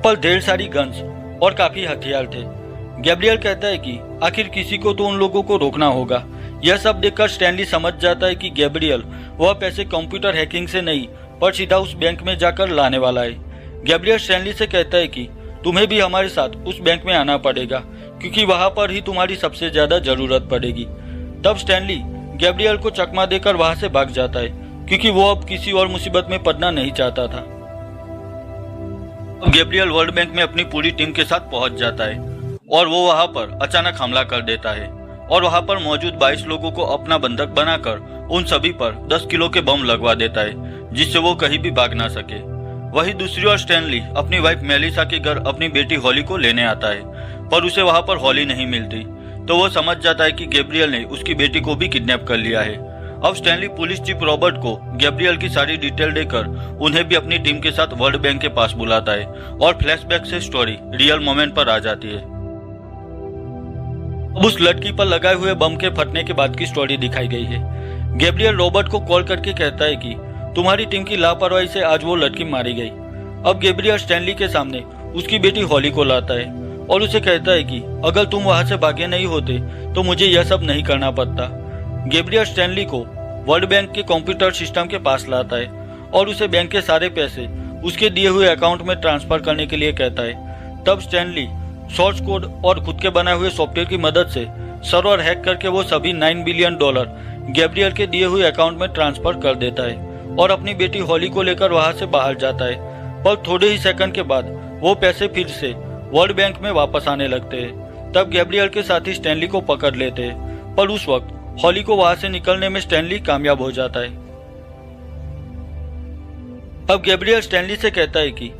पर ढेर सारी गन्स और काफी हथियार थे। गैब्रियल कहता है कि आखिर किसी को तो उन लोगों को रोकना होगा। यह सब देखकर स्टैनली समझ जाता है कि गैब्रियल वह पैसे कंप्यूटर हैकिंग से नहीं पर सीधा उस बैंक में जाकर लाने वाला है। गैब्रियल स्टैनली से कहता है कि तुम्हें भी हमारे साथ उस बैंक में आना पड़ेगा क्योंकि वहां पर ही तुम्हारी सबसे ज्यादा जरूरत पड़ेगी। तब स्टैनली गैब्रियल को चकमा देकर वहां से भाग जाता है क्योंकि वो अब किसी और मुसीबत में पड़ना नहीं चाहता था। अब गैब्रियल वर्ल्ड बैंक में अपनी पूरी टीम के साथ पहुंच जाता है और वो वहां पर अचानक हमला कर देता है और वहां पर मौजूद 22 लोगों को अपना बंधक बनाकर उन सभी पर 10 किलो के बम लगवा देता है जिससे वो कहीं भी भाग ना सके। वही दूसरी ओर स्टैनली अपनी वाइफ मेलिसा के घर अपनी बेटी हॉली को लेने आता है पर उसे वहां पर हॉली नहीं मिलती, तो वो समझ जाता है कि गैब्रियल ने उसकी बेटी को भी किडनैप कर लिया है। अब स्टैनली पुलिस चीफ रॉबर्ट को गैब्रियल की सारी डिटेल देकर उन्हें भी अपनी टीम के साथ वर्ल्ड बैंक के पास बुलाता है और फ्लैशबैक से स्टोरी रियल मोमेंट पर आ जाती है। अब उस लड़की पर लगाए हुए बम के फटने के बाद की स्टोरी दिखाई गई है। गैब्रियल रॉबर्ट को कॉल करके कहता है कि तुम्हारी टीम की लापरवाही से आज वो लड़की मारी गई। अब गैब्रियल स्टैनली के सामने उसकी बेटी हॉली को लाता है और उसे कहता है कि अगर तुम वहां से भागे नहीं होते तो मुझे यह सब नहीं करना पड़ता। गैब्रियल स्टैनली को वर्ल्ड बैंक के कंप्यूटर सिस्टम के पास लाता है और उसे बैंक के सारे पैसे उसके दिए हुए अकाउंट में ट्रांसफर करने के लिए कहता है। तब स्टैनली सोर्स कोड और खुद के बनाए हुए सॉफ्टवेयर की मदद से सर्वर हैक करके वो सभी $9 बिलियन गैब्रियल के दिए हुए अकाउंट में ट्रांसफर कर देता है और अपनी बेटी हॉली को लेकर वहां से बाहर जाता है। पर थोड़े ही सेकंड के बाद वो पैसे फिर से वर्ल्ड बैंक में वापस आने लगते हैं। तब गैब्रियल के साथी स्टैनली को पकड़ लेते हैं पर उस वक्त हॉली को वहां से निकलने में स्टैनली कामयाब हो जाता है। अब गैब्रियल स्टैनली से कहता है कि